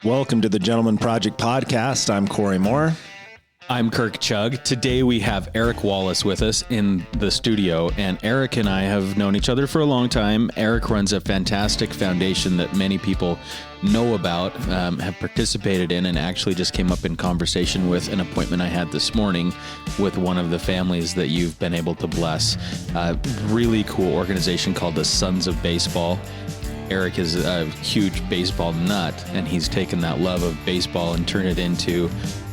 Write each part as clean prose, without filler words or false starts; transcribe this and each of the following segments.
Welcome to the Gentleman Project Podcast. I'm Cory Moore. I'm Kirk Chug. Today we have Eric Wallace with us in the studio, and Eric and I have known each other for a long time. Eric runs a fantastic foundation that many people know about, have participated in, and actually just came up in conversation with an appointment I had this morning with one of the families that you've been able to bless. Really cool organization called the Sons of Baseball. Eric is a huge baseball nut, and he's taken that love of baseball and turned it into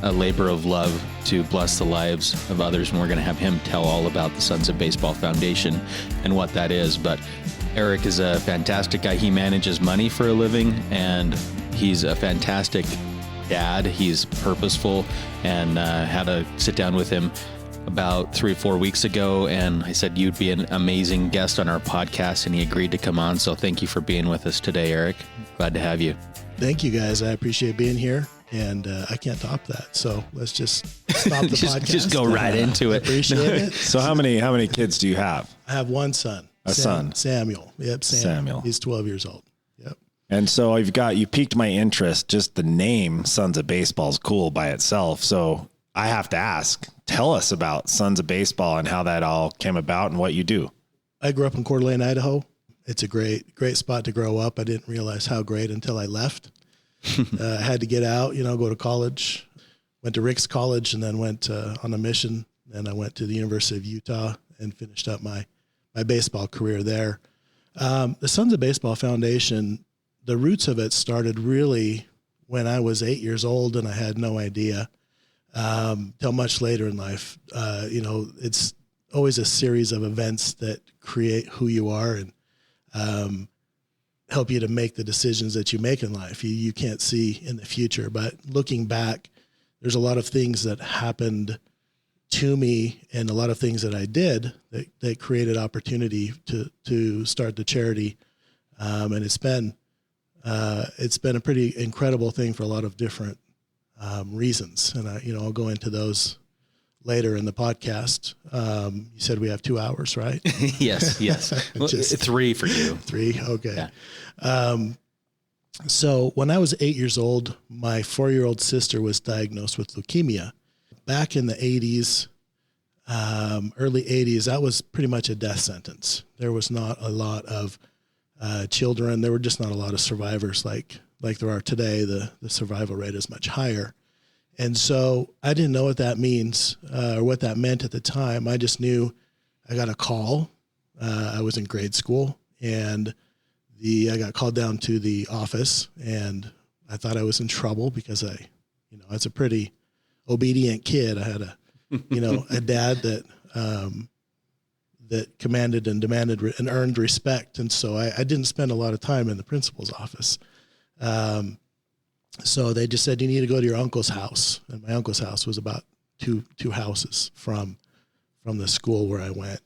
a labor of love to bless the lives of others. And we're going to have him tell all about the Sons of Baseball Foundation and what that is. But Eric is a fantastic guy. He manages money for a living, and he's a fantastic dad. He's purposeful, and had a sit down with him about 3 or 4 weeks ago, and I said you'd be an amazing guest on our podcast, and he agreed to come on. So thank you for being with us today, Eric. Glad to have you. Thank you, guys. I appreciate being here, and I can't top that. So let's just stop the podcast. Just go right into it. Appreciate it. So how many kids do you have? I have one son. Son. Samuel. Yep, Samuel. He's 12 years old. Yep. And so you piqued my interest. Just the name Sons of Baseball is cool by itself. So I have to ask, tell us about Sons of Baseball and how that all came about and what you do. I grew up in Coeur d'Alene, Idaho. It's a great spot to grow up. I didn't realize how great until I left. I had to get out, go to college. Went to Rick's College and then went on a mission. And I went to the University of Utah and finished up my baseball career there. The Sons of Baseball Foundation, the roots of it started really when I was 8 years old, and I had no idea. Till much later in life. It's always a series of events that create who you are and help you to make the decisions that you make in life. You can't see in the future, but looking back, there's a lot of things that happened to me and a lot of things that I did that created opportunity to start the charity. And it's been a pretty incredible thing for a lot of different reasons. And I'll go into those later in the podcast. You said we have 2 hours, right? Yes. Well, 3 for you. 3. Okay. Yeah. So when I was 8 years old, my 4-year-old sister was diagnosed with leukemia. Back in the 80s, early 80s, that was pretty much a death sentence. There was not a lot of children. There were just not a lot of survivors like there are today. The survival rate is much higher. And so I didn't know what that means or what that meant at the time. I just knew I got a call. I was in grade school, and I got called down to the office, and I thought I was in trouble because I was a pretty obedient kid. I had a dad that commanded and demanded and earned respect. And so I didn't spend a lot of time in the principal's office. So they just said, you need to go to your uncle's house. And my uncle's house was about two houses from the school where I went.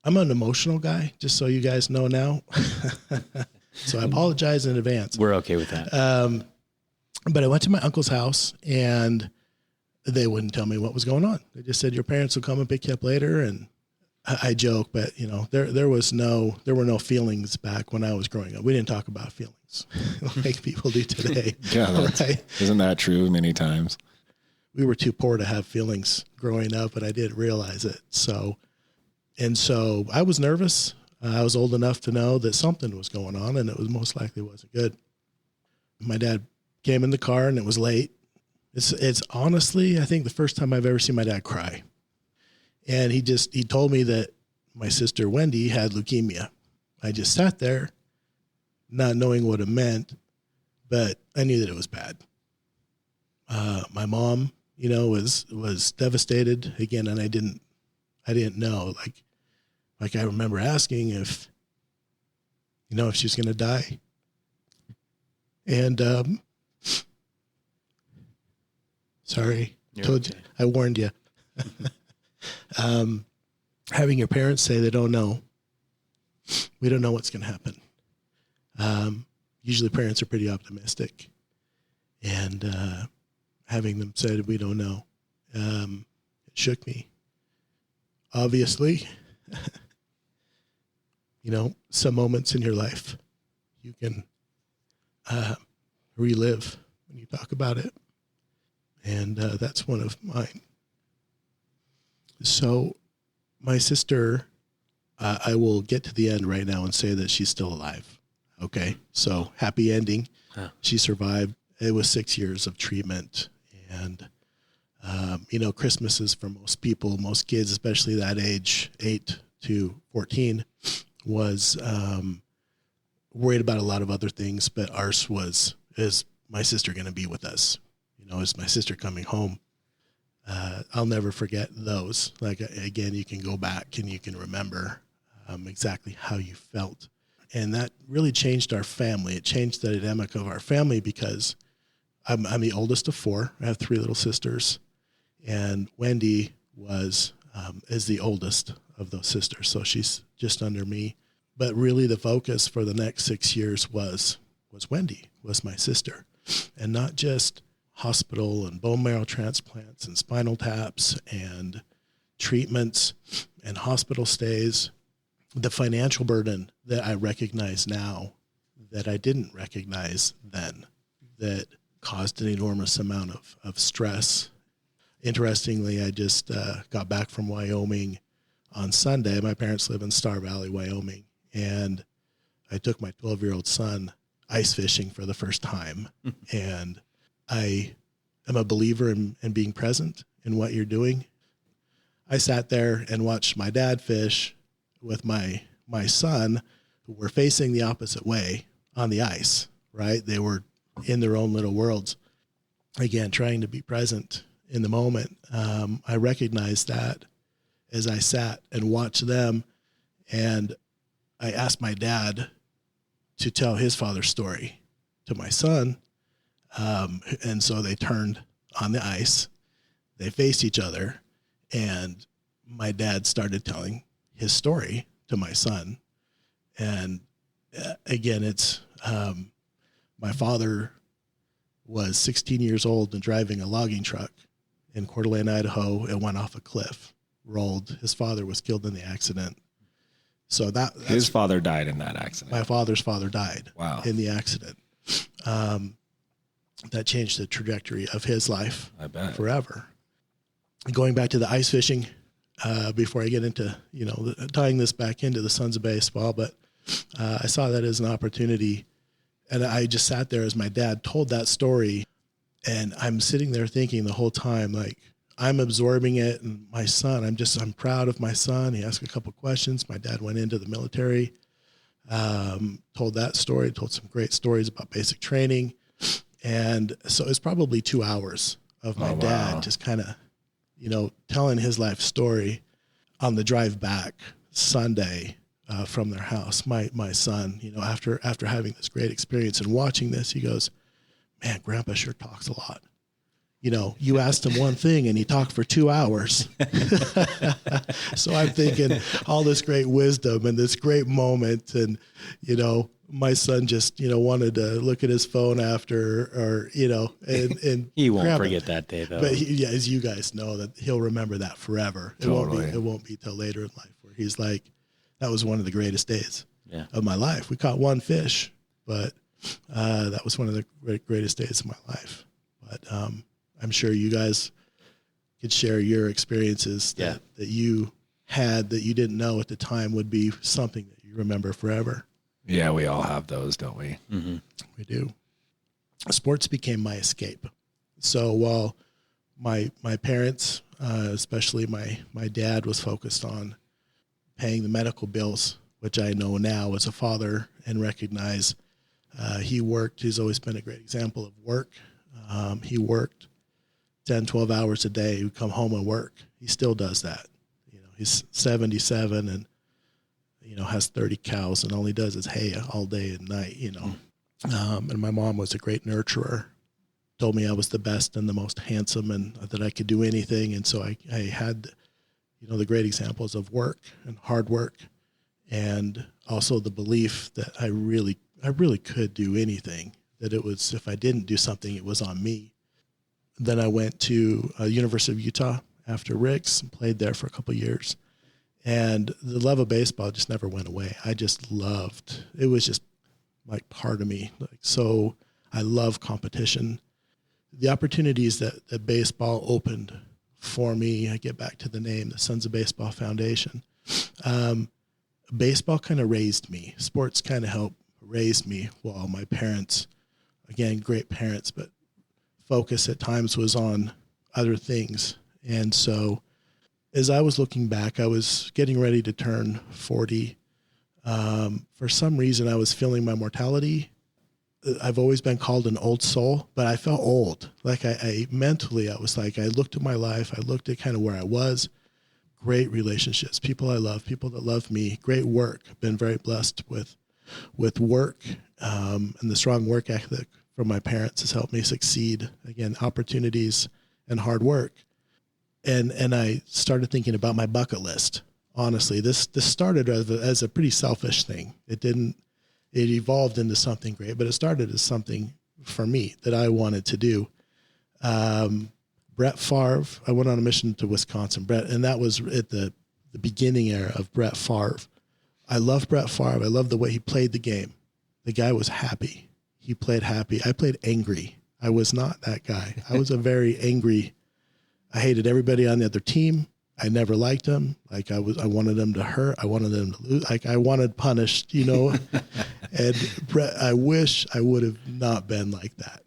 I'm an emotional guy, just so you guys know now. So I apologize in advance. We're okay with that. But I went to my uncle's house, and they wouldn't tell me what was going on. They just said, your parents will come and pick you up later. And I joke, but there were no feelings back when I was growing up. We didn't talk about feelings like people do today. Yeah, right? Isn't that true many times? We were too poor to have feelings growing up, and I didn't realize it. So I was nervous. I was old enough to know that something was going on, and it was most likely wasn't good. My dad came in the car, and it was late. It's honestly, I think, the first time I've ever seen my dad cry. And he told me that my sister Wendy had leukemia. I just sat there not knowing what it meant, but I knew that it was bad. My mom, was devastated again. And I didn't know, like I remember asking if she was going to die. And, sorry, told you, I warned you. Having your parents say they don't know, we don't know what's going to happen. Usually parents are pretty optimistic, and having them say we don't know, it shook me. Obviously, some moments in your life you can relive when you talk about it. And that's one of mine. So my sister, I will get to the end right now and say that she's still alive. Okay. So happy ending. Huh. She survived. It was 6 years of treatment. And, Christmases for most people, most kids, especially that age, 8 to 14, was worried about a lot of other things. But ours was, is my sister going to be with us? Is my sister coming home? I'll never forget those. Like, again, you can go back and you can remember exactly how you felt. And that really changed our family. It changed the dynamic of our family because I'm the oldest of 4. I have 3 little sisters. And Wendy is the oldest of those sisters. So she's just under me. But really the focus for the next 6 years was Wendy, was my sister. And not just hospital and bone marrow transplants and spinal taps and treatments and hospital stays. The financial burden that I recognize now that I didn't recognize then, that caused an enormous amount of stress. Interestingly, I just got back from Wyoming on Sunday. My parents live in Star Valley, Wyoming, and I took my 12-year-old son ice fishing for the first time. And I am a believer in being present in what you're doing. I sat there and watched my dad fish with my son, who were facing the opposite way on the ice, right? They were in their own little worlds. Again, trying to be present in the moment. I recognized that as I sat and watched them, and I asked my dad to tell his father's story to my son. And so they turned on the ice, they faced each other, and my dad started telling his story to my son. And again, it's, my father was 16 years old and driving a logging truck in Coeur d'Alene, Idaho, and went off a cliff, rolled. His father was killed in the accident. So his father died in that accident. My father's father died. Wow. In the accident. That changed the trajectory of his life. I bet. Forever. Going back to the ice fishing, before I get into, tying this back into the Sons of Baseball, but I saw that as an opportunity, and I just sat there as my dad told that story, and I'm sitting there thinking the whole time, like, I'm absorbing it, and my son, I'm proud of my son. He asked a couple questions. My dad went into the military, told that story, told some great stories about basic training. And so it's probably 2 hours of my dad just kind of, telling his life story on the drive back Sunday from their house. My son, after having this great experience and watching this, he goes, "Man, Grandpa sure talks a lot. You asked him one thing and he talked for 2 hours." So I'm thinking all this great wisdom and this great moment, and, my son just, wanted to look at his phone after, or, and he won't forget that day though. But as you guys know, that he'll remember that forever. Totally. It won't be till later in life where he's like, that was one of the greatest days of my life. We caught one fish, but that was one of the greatest days of my life. But I'm sure you guys could share your experiences that you had that you didn't know at the time would be something that you remember forever. Yeah, we all have those, don't we? Mm-hmm. We do. Sports became my escape. So while my parents, especially my dad, was focused on paying the medical bills, which I know now as a father and recognize, he worked. He's always been a great example of work. He worked 10, 12 hours a day. He would come home and work. He still does that. He's 77 and, has 30 cows, and all he does is hay all day and night, And my mom was a great nurturer, told me I was the best and the most handsome and that I could do anything. And so I had, the great examples of work and hard work, and also the belief that I really could do anything, that it was, if I didn't do something, it was on me. Then I went to University of Utah after Rick's and played there for a couple of years. And the love of baseball just never went away. I just loved, it was just like part of me. So I love competition. The opportunities that baseball opened for me, I get back to the name, the Sons of Baseball Foundation. Baseball kind of raised me. Sports kind of helped raise me while my parents, again, great parents, but focus at times was on other things. And so as I was looking back, I was getting ready to turn 40. For some reason, I was feeling my mortality. I've always been called an old soul, but I felt old. Like I mentally, I was like, I looked at my life. I looked at kind of where I was. Great relationships, people I love, people that love me, great work. I've been very blessed with work, and the strong work ethic from my parents has helped me succeed. Again, opportunities and hard work. And I started thinking about my bucket list. Honestly, this started as a pretty selfish thing. It evolved into something great, but it started as something for me that I wanted to do. Brett Favre, I went on a mission to Wisconsin, and that was at the beginning era of Brett Favre. I love Brett Favre. I love the way he played the game. The guy was happy. He played happy. I played angry. I was not that guy. I was a very angry. I hated everybody on the other team. I never liked them. Like I wanted them to hurt. I wanted them to lose. Like I wanted punished, And Brett, I wish I would have not been like that.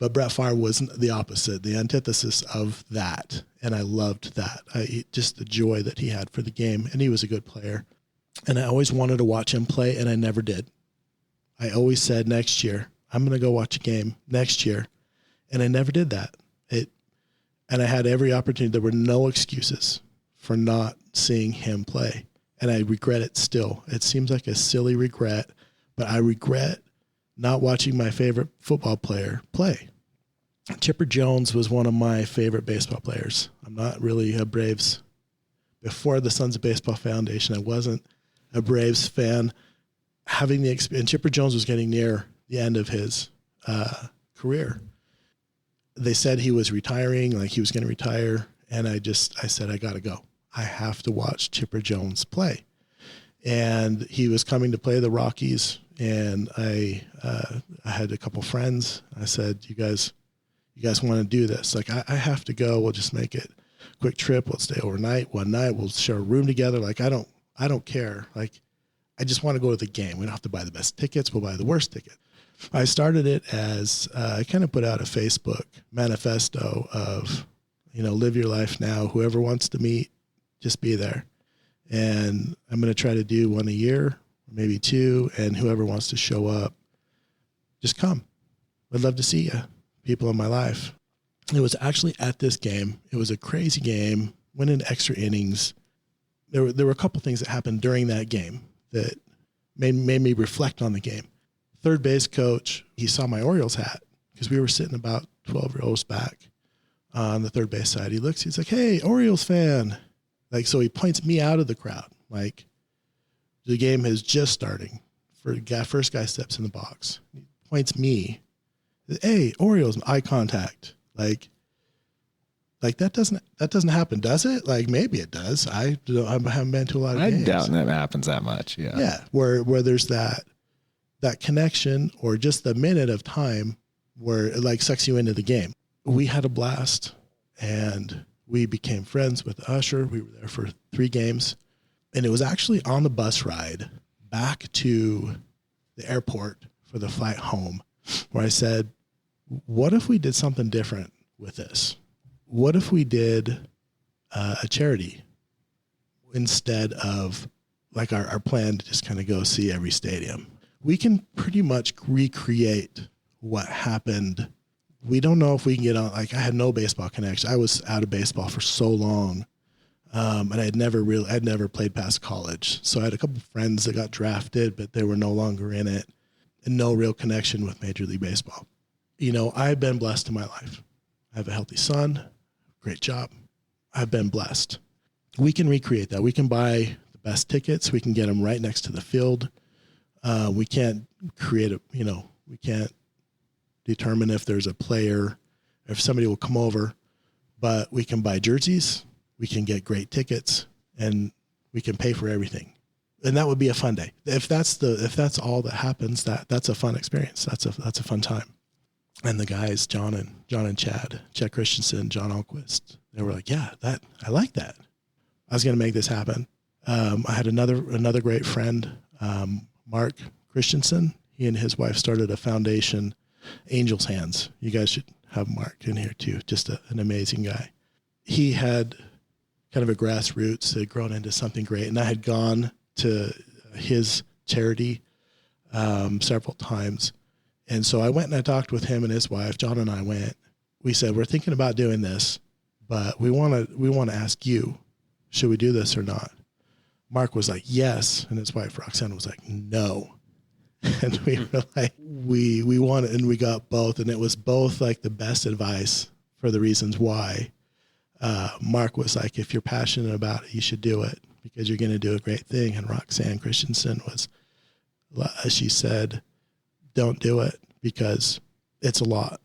But Brett Favre was the opposite, the antithesis of that. And I loved that. Just the joy that he had for the game. And he was a good player. And I always wanted to watch him play, and I never did. I always said next year, I'm going to go watch a game next year. And I never did that. And I had every opportunity. There were no excuses for not seeing him play. And I regret it still. It seems like a silly regret, but I regret not watching my favorite football player play. Chipper Jones was one of my favorite baseball players. I'm not really a Braves. Before the Sons of Baseball Foundation, I wasn't a Braves fan. Having the experience, Chipper Jones was getting near the end of his career. They said he was retiring, like he was going to retire. And I said, I got to go. I have to watch Chipper Jones play. And he was coming to play the Rockies. And I had a couple friends. I said, you guys want to do this? Like, I have to go. We'll just make it a quick trip. We'll stay overnight. One night we'll share a room together. Like, I don't care. Like, I just want to go to the game. We don't have to buy the best tickets. We'll buy the worst ticket. I started it as I kind of put out a Facebook manifesto of, live your life now. Whoever wants to meet, just be there. And I'm going to try to do one a year, maybe two. And whoever wants to show up, just come. I'd love to see you, people in my life. It was actually at this game. It was a crazy game, went into extra innings. There were a couple things that happened during that game that made me reflect on the game. Third base coach, he saw my Orioles hat because we were sitting about 12 rows back on the third base side. He looks, he's like, hey, Orioles fan. Like, so he points me out of the crowd. Like, the game is just starting. First guy steps in the box. He points me. Hey, Orioles, eye contact. Like that doesn't happen, does it? Like, maybe it does. I haven't been to a lot of games. I doubt that happens that much. Yeah. Yeah. Where there's that connection or just the minute of time where it like sucks you into the game. We had a blast and we became friends with Usher. We were there for 3 games, and it was actually on the bus ride back to the airport for the flight home where I said, what if we did something different with this? What if we did a charity instead of like our plan to just kind of go see every stadium? We can pretty much recreate what happened. We don't know if we can get on. Like, I had no baseball connection. I was out of baseball for so long, and I'd never played past college. So I had a couple of friends that got drafted, but they were no longer in it, and no real connection with Major League Baseball. I've been blessed in my life. I have a healthy son, great job. I've been blessed. We can recreate that. We can buy the best tickets. We can get them right next to the field. We can't we can't determine if there's a player, if somebody will come over, but we can buy jerseys, we can get great tickets, and we can pay for everything. and that would be a fun day. If that's all that happens, that's a fun experience. That's a fun time. And the guys, John and Chad Christensen, John Alquist, they were like, yeah, I like that. I was going to make this happen. I had another great friend, Mark Christensen. He and his wife started a foundation, Angels Hands. You guys should have Mark in here too. Just an amazing guy. He had kind of a grassroots, had grown into something great. And I had gone to his charity several times. And so I went and I talked with him and his wife. John and I went. We said, we're thinking about doing this, but we want to ask you, should we do this or not? Mark was like, yes. And his wife, Roxanne, was like, no. And we were like, we want it. And we got both. And it was both like the best advice for the reasons why. Mark was like, if you're passionate about it, you should do it because you're going to do a great thing. And Roxanne Christensen was, she said, don't do it because it's a lot.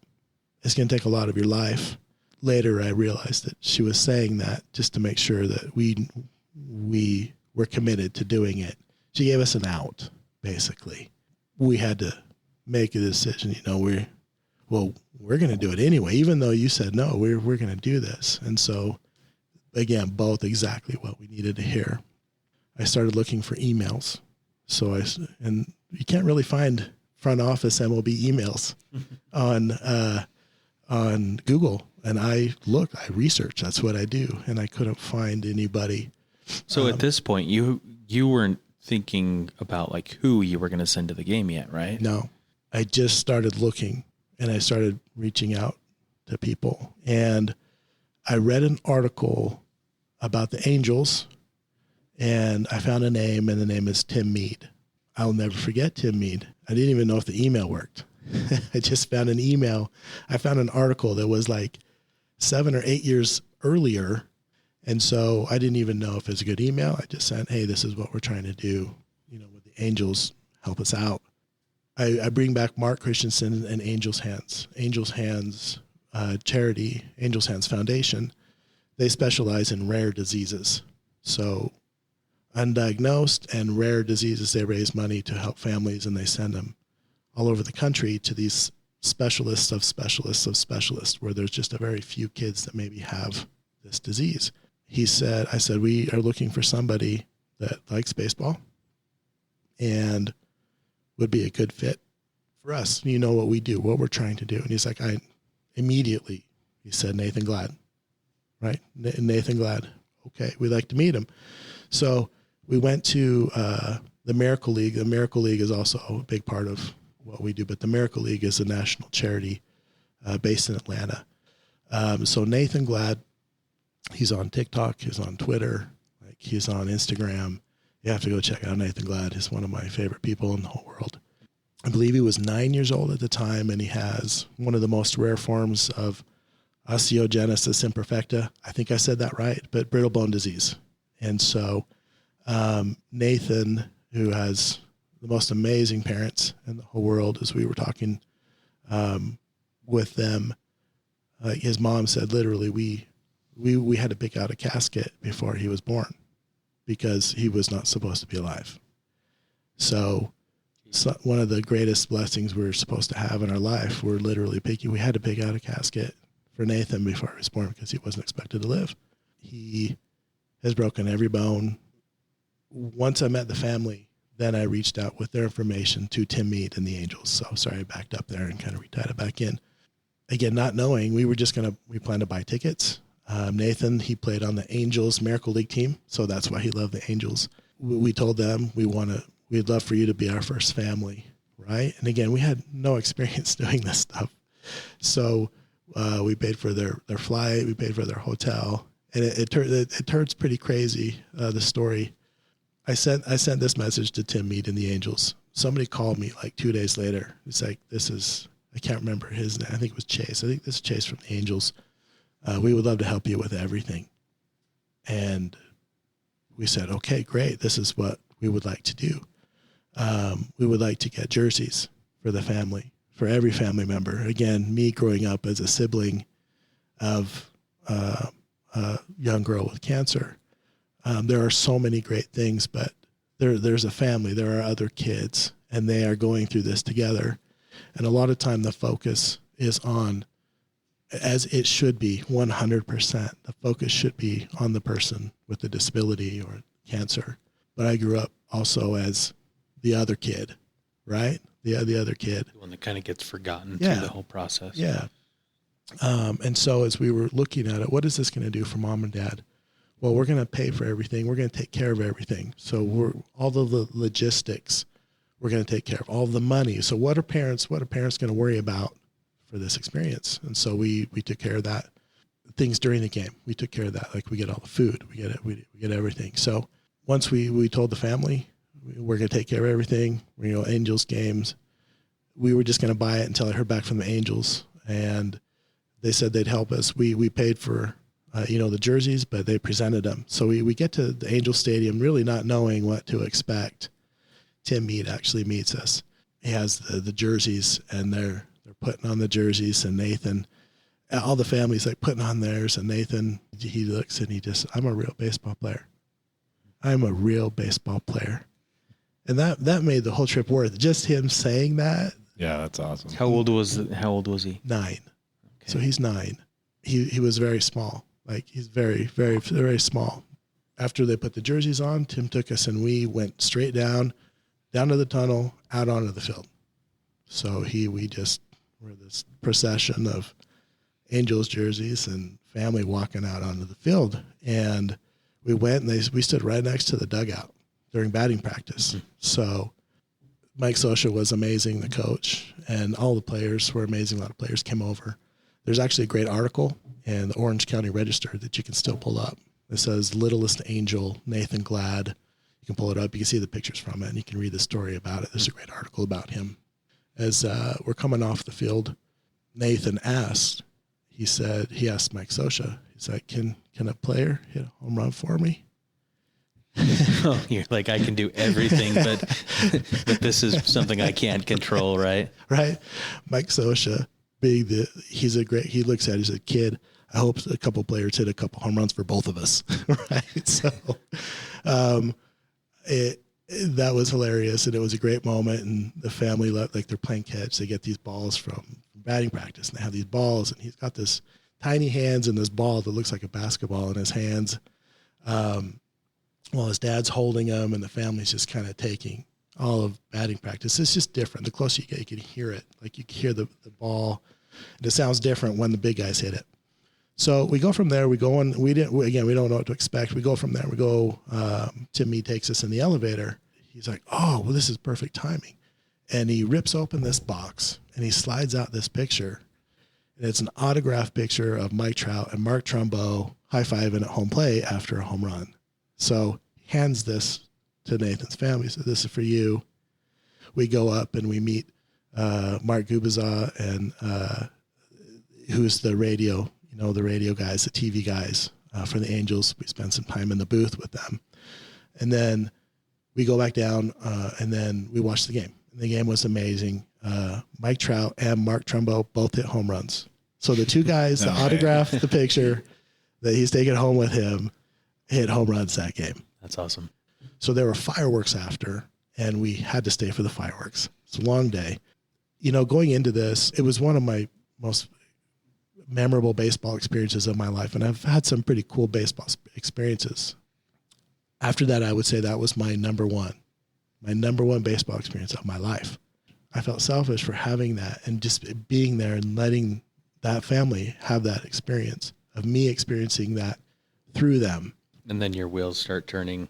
It's going to take a lot of your life. Later, I realized that she was saying that just to make sure that we were committed to doing it. She gave us an out, basically. We had to make a decision. We're going to do it anyway, even though you said no. We're going to do this. And so, again, both exactly what we needed to hear. I started looking for emails. And you can't really find front office MLB emails on Google. And I researched. That's what I do. And I couldn't find anybody. So at this point, you weren't thinking about like who you were going to send to the game yet, right? No, I just started looking and I started reaching out to people. And I read an article about the Angels and I found a name, and the name is Tim Mead. I'll never forget Tim Mead. I didn't even know if the email worked. I just found an email. I found an article that was like 7 or 8 years earlier. And so I didn't even know if it was a good email. I just said, hey, this is what we're trying to do. With the Angels, help us out. I bring back Mark Christensen and Angels Hands charity, Angels Hands Foundation. They specialize in rare diseases. So undiagnosed and rare diseases, they raise money to help families, and they send them all over the country to these specialists of specialists of specialists, where there's just a very few kids that maybe have this disease. I said, we are looking for somebody that likes baseball and would be a good fit for us. You know what we do, what we're trying to do. And he's like, he said, Nathan Glad, right? Nathan Glad. Okay. We'd like to meet him. So we went to the Miracle League. The Miracle League is also a big part of what we do, but the Miracle League is a national charity based in Atlanta. So Nathan Glad, he's on TikTok, he's on Twitter, he's on Instagram. You have to go check out Nathan Glad. He's one of my favorite people in the whole world. I believe he was 9 years old at the time, and he has one of the most rare forms of osteogenesis imperfecta. I think I said that right, but brittle bone disease. And so Nathan, who has the most amazing parents in the whole world, as we were talking with them, his mom said literally we had to pick out a casket before he was born because he was not supposed to be alive. So one of the greatest blessings we're supposed to have in our life, we had to pick out a casket for Nathan before he was born because he wasn't expected to live. He has broken every bone. Once I met the family, then I reached out with their information to Tim Mead and the Angels. So sorry, I backed up there and kind of retied it back in. Again, not knowing, we planned to buy tickets. Nathan, he played on the Angels Miracle League team, so that's why he loved the Angels. We told them we'd love for you to be our first family, right? And again, we had no experience doing this stuff. So we paid for their flight, we paid for their hotel, and it turns pretty crazy, the story. I sent this message to Tim Mead and the Angels. Somebody called me like 2 days later. It's like, I can't remember his name. I think it was Chase. I think this is Chase from the Angels. We would love to help you with everything. And we said, okay, great. This is what we would like to do. We would like to get jerseys for the family, for every family member. Again, me growing up as a sibling of a young girl with cancer, there are so many great things, but there's a family, there are other kids, and they are going through this together. And a lot of time the focus is on, as it should be, 100%. The focus should be on the person with the disability or cancer. But I grew up also as the other kid, right? The other kid. The one that kind of gets forgotten through the whole process. Yeah. And so as we were looking at it, what is this going to do for mom and dad? Well, we're going to pay for everything. We're going to take care of everything. So all the logistics, we're going to take care of all the money. So what are parents going to worry about for this experience? And so we took care of that. Things during the game, we took care of that. Like we get all the food, we get everything. So once we told the family, we're going to take care of everything. Angels games. We were just going to buy it until I heard back from the Angels, and they said they'd help us. We paid for, the jerseys, but they presented them. So we get to the Angel Stadium really not knowing what to expect. Tim Mead actually meets us. He has the jerseys, and they're putting on the jerseys, and Nathan, all the families like putting on theirs, and Nathan, he looks and I'm a real baseball player. I'm a real baseball player. And that made the whole trip worth it. Just him saying that. Yeah, that's awesome. How old was he? 9. Okay. So he's 9. He was very small. Like he's very, very, very small. After they put the jerseys on, Tim took us and we went straight down to the tunnel, out onto the field. So we just were this procession of Angels jerseys and family walking out onto the field. And we went and we stood right next to the dugout during batting practice. Mm-hmm. So Mike Sosha was amazing, the coach, and all the players were amazing. A lot of players came over. There's actually a great article in the Orange County Register that you can still pull up. It says Littlest Angel, Nathan Glad. You can pull it up. You can see the pictures from it, and you can read the story about it. There's a great article about him. As we're coming off the field, Nathan asked Mike Sosha, he's like, can a player hit a home run for me? Oh, you're like, I can do everything, but this is something I can't control, right? Right. Mike Sosha, he looks at it as a kid. I hope a couple players hit a couple home runs for both of us. Right. So, that was hilarious, and it was a great moment. And the family, like they're playing catch. They get these balls from batting practice, and they have these balls, and he's got this tiny hands and this ball that looks like a basketball in his hands. While his dad's holding him, and the family's just kind of taking all of batting practice. It's just different. The closer you get, you can hear it. Like you can hear the ball, and it sounds different when the big guys hit it. So we go from there. We go on. We don't know what to expect. We go from there. We go. Timmy takes us in the elevator. He's like, "Oh, well, this is perfect timing," and he rips open this box and he slides out this picture, and it's an autographed picture of Mike Trout and Mark Trumbo high-fiving at home plate after a home run. So he hands this to Nathan's family. So this is for you. We go up and we meet Mark Gubaza and who's the radio, the radio guys, the TV guys for the Angels. We spend some time in the booth with them. And then we go back down and then we watch the game. And the game was amazing. Mike Trout and Mark Trumbo both hit home runs. So the two guys that autographed the picture that he's taking home with him hit home runs that game. That's awesome. So there were fireworks after, and we had to stay for the fireworks. It's a long day. Going into this, it was one of my most memorable baseball experiences of my life, and I've had some pretty cool baseball experiences. After that, I would say that was my number one baseball experience of my life. I felt selfish for having that and just being there and letting that family have that experience of me experiencing that through them. And then your wheels start turning.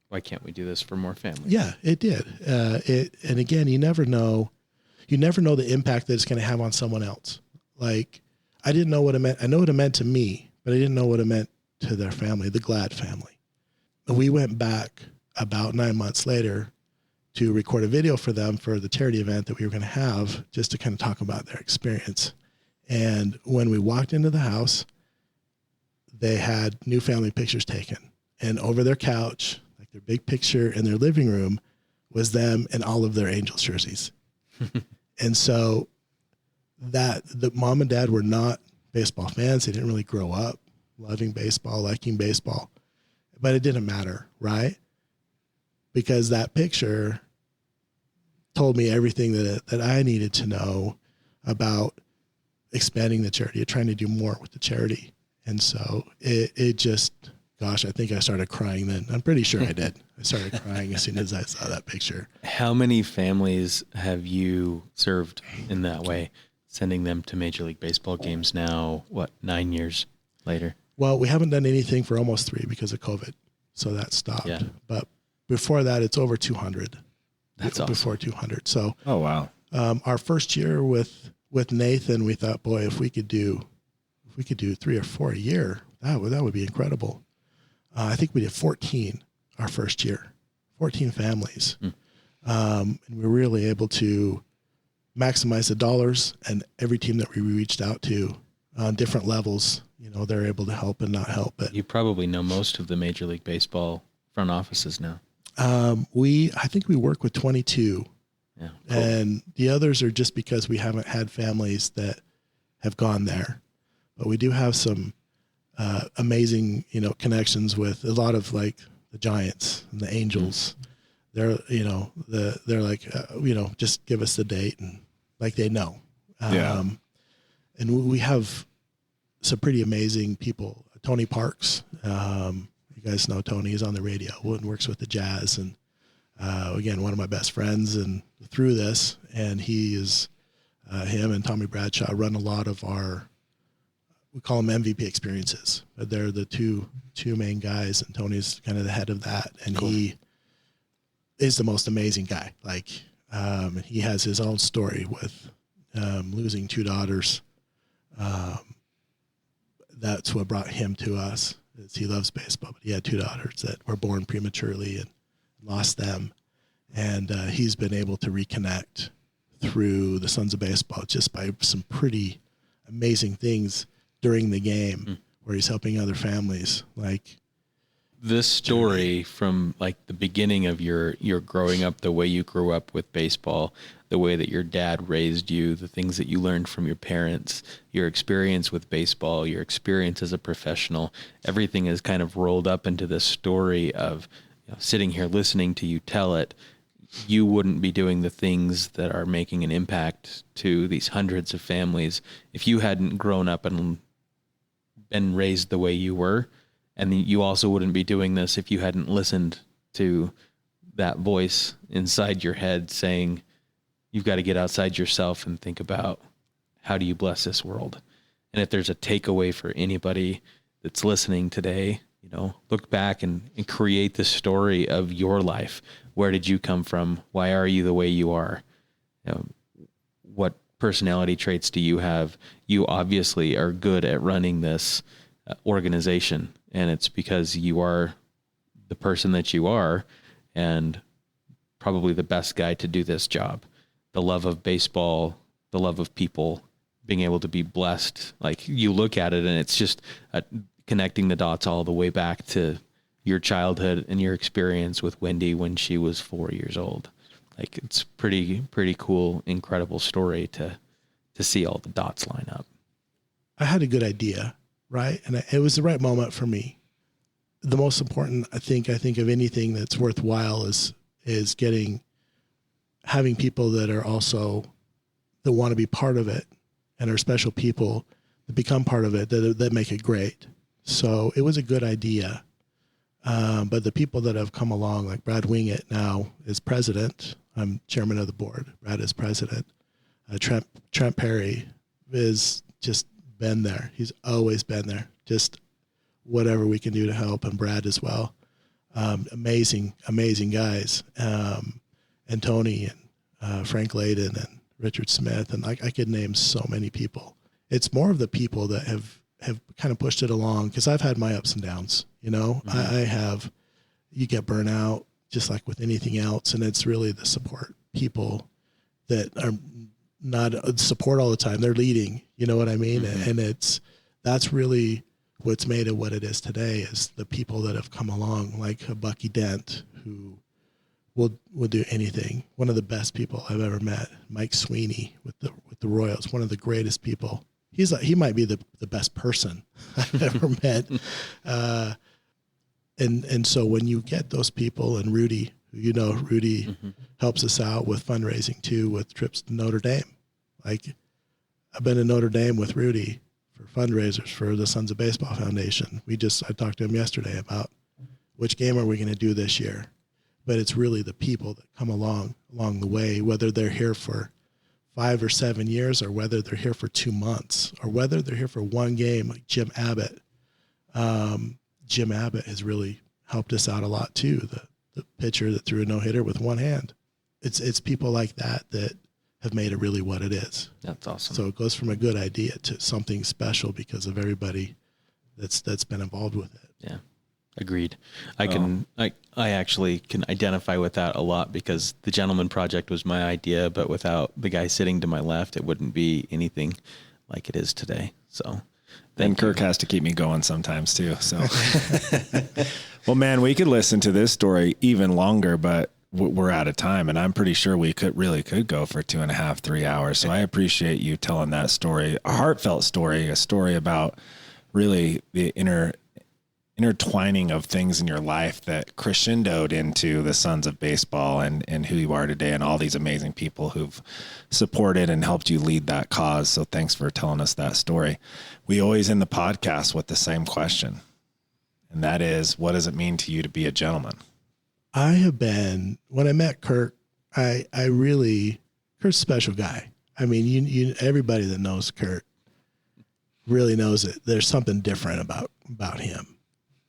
Why can't we do this for more families? Yeah, it did. And again, you never know the impact that it's going to have on someone else. Like, I didn't know what it meant. I know what it meant to me, but I didn't know what it meant to their family, the Glad family. We went back about 9 months later to record a video for them for the charity event that we were going to have, just to kind of talk about their experience. And when we walked into the house, they had new family pictures taken, and over their couch, like their big picture in their living room, was them in all of their Angels jerseys. And so that the mom and dad were not baseball fans. They didn't really grow up loving baseball, liking baseball, but it didn't matter, right? because that picture told me everything that I needed to know about expanding the charity, trying to do more with the charity. And so it just, gosh, I think I started crying then. I'm pretty sure I did. I started crying as soon as I saw that picture. How many families have you served in that way, sending them to Major League Baseball games now, 9 years later? Well, we haven't done anything for almost 3 because of COVID. So that stopped. Yeah. But before that, it's over 200. That's awesome. Before 200. So, Oh, wow. our first year with Nathan, we thought, boy, if we could do 3 or 4 a year, that would be incredible. I think we did 14 our first year, 14 families. And we were really able to maximize the dollars, and every team that we reached out to on different levels, they're able to help and not help. But You probably know most of the Major League Baseball front offices now. I think we work with 22. Yeah, cool. And the others are just because we haven't had families that have gone there. But we do have some amazing, connections with a lot of like the Giants and the Angels. They're, they're like, just give us the date, and like they know. Yeah. And we have some pretty amazing people. Tony Parks, you guys know Tony is on the radio and works with the Jazz, and again, one of my best friends. And through this, and he is him and Tommy Bradshaw run a lot of our, we call them MVP experiences, but they're the two main guys, and Tony's kind of the head of that. And cool. He is the most amazing guy. Like, he has his own story with losing 2 daughters. That's what brought him to us. Is he loves baseball, but he had 2 daughters that were born prematurely and lost them. And he's been able to reconnect through the Sons of Baseball just by some pretty amazing things during the game, where he's helping other families. Like this story from like the beginning of your growing up, the way you grew up with baseball, the way that your dad raised you, the things that you learned from your parents, your experience with baseball, your experience as a professional, everything is kind of rolled up into this story of, sitting here listening to you tell it. You wouldn't be doing the things that are making an impact to these hundreds of families if you hadn't grown up and been raised the way you were. And you also wouldn't be doing this if you hadn't listened to that voice inside your head saying, you've got to get outside yourself and think about how do you bless this world. And if there's a takeaway for anybody that's listening today, look back and create the story of your life. Where did you come from? Why are you the way you are? What personality traits do you have? You obviously are good at running this organization, and it's because you are the person that you are, and probably the best guy to do this job. The love of baseball, the love of people, being able to be blessed. Like, you look at it and it's just connecting the dots all the way back to your childhood and your experience with Wendy when she was 4 years old. Like, it's pretty cool, incredible story to see all the dots line up. I had a good idea, right? And it was the right moment for me. The most important, I think of anything that's worthwhile is having people that are also, that want to be part of it and are special people that become part of it, that make it great. So it was a good idea. But the people that have come along, like Brad Wingett now is president. I'm chairman of the board. Brad is president. Trent Perry is just been there. He's always been there. Just whatever we can do to help, and Brad as well. Amazing guys. And Tony and Frank Layden and Richard Smith, and I could name so many people. It's more of the people that have kind of pushed it along, because I've had my ups and downs. I have. You get burnout just like with anything else, and it's really the support people that are not support all the time. They're leading. You know what I mean? Mm-hmm. And that's really what's made it what it is today, is the people that have come along, like a Bucky Dent, who will do anything. One of the best people I've ever met. Mike Sweeney with the Royals, one of the greatest people. He might be the best person I've ever met. And so when you get those people, and Rudy, Rudy helps us out with fundraising too, with trips to Notre Dame. Like, I've been to Notre Dame with Rudy for fundraisers for the Sons of Baseball Foundation. I talked to him yesterday about which game are we going to do this year. But it's really the people that come along the way, whether they're here for 5 or 7 years, or whether they're here for 2 months, or whether they're here for one game, like Jim Abbott. Jim Abbott has really helped us out a lot too. The pitcher that threw a no-hitter with one hand. It's people like that have made it really what it is. That's awesome. So it goes from a good idea to something special because of everybody that's been involved with it. Yeah. Agreed. I actually can identify with that a lot, because the Gentleman Project was my idea, but without the guy sitting to my left, it wouldn't be anything like it is today. So then Kirk has to keep me going sometimes too. So, well, man, we could listen to this story even longer, but we're out of time, and I'm pretty sure we could go for 2.5, 3 hours. So I appreciate you telling that story, a heartfelt story, a story about really the intertwining of things in your life that crescendoed into the Sons of Baseball and who you are today, and all these amazing people who've supported and helped you lead that cause. So thanks for telling us that story. We always end the podcast with the same question, and that is, what does it mean to you to be a gentleman? When I met Kirk, Kirk's a special guy. I mean, everybody that knows Kirk really knows it. There's something different about him.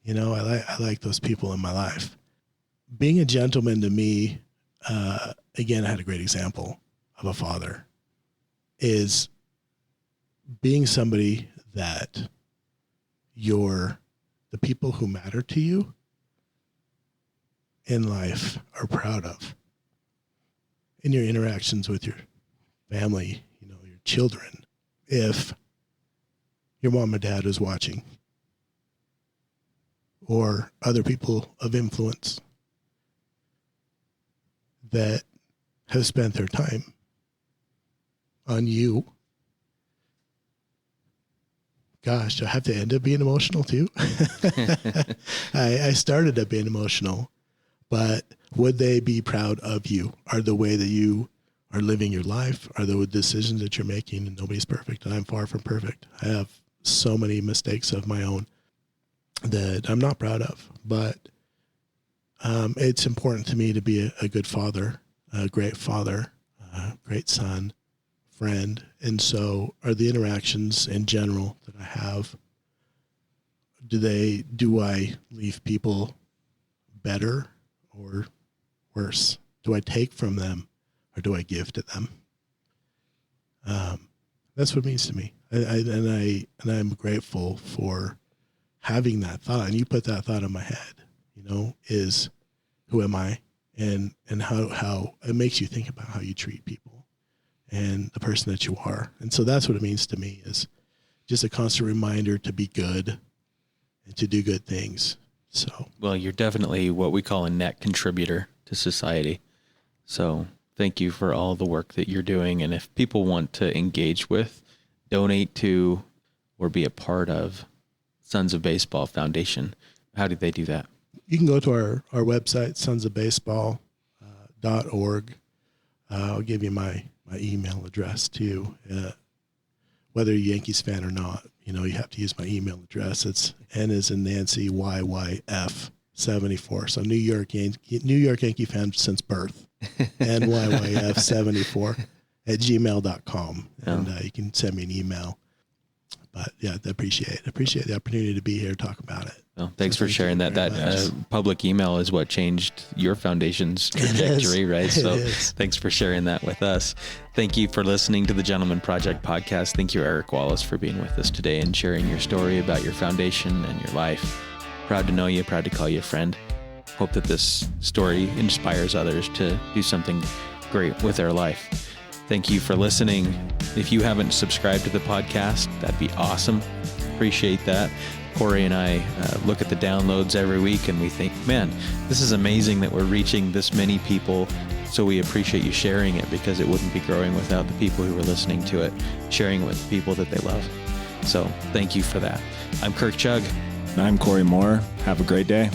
I like those people in my life. Being a gentleman to me, again, I had a great example of a father, is being somebody that the people who matter to you in life are proud of. In your interactions with your family, your children, if your mom or dad is watching, or other people of influence that have spent their time on you. Gosh, do I have to end up being emotional too? I started up being emotional, but would they be proud of you? Are the way that you are living your life? Are the decisions that you're making? And nobody's perfect, and I'm far from perfect. I have so many mistakes of my own that I'm not proud of, but it's important to me to be a good father, a great son, friend. And so are the interactions in general that I have, do I leave people better or worse? Do I take from them or do I give to them? That's what it means to me. I'm grateful for having that thought, and you put that thought in my head, is who am I, and how it makes you think about how you treat people and the person that you are. And so that's what it means to me, is just a constant reminder to be good and to do good things. So, well, you're definitely what we call a net contributor to society. So thank you for all the work that you're doing. And if people want to engage with, donate to, or be a part of Sons of Baseball Foundation, how do they do that? You can go to our website, sonsofbaseball.org. I'll give you my email address too. Whether you're a Yankees fan or not, you have to use my email address. It's N as in Nancy, YYF 74. So New York Yankee fan since birth. NYYF 74 at gmail.com. And you can send me an email. But yeah, I appreciate the opportunity to be here, talk about it. Well, thanks for sharing that. That public email is what changed your foundation's trajectory, right? So thanks for sharing that with us. Thank you for listening to the Gentleman Project podcast. Thank you, Eric Wallace, for being with us today and sharing your story about your foundation and your life. Proud to know you, proud to call you a friend. Hope that this story inspires others to do something great with their life. Thank you for listening. If you haven't subscribed to the podcast, that'd be awesome. Appreciate that. Cory and I look at the downloads every week and we think, man, this is amazing that we're reaching this many people. So we appreciate you sharing it, because it wouldn't be growing without the people who are listening to it, sharing it with the people that they love. So thank you for that. I'm Kirk Chug. And I'm Cory Moore. Have a great day.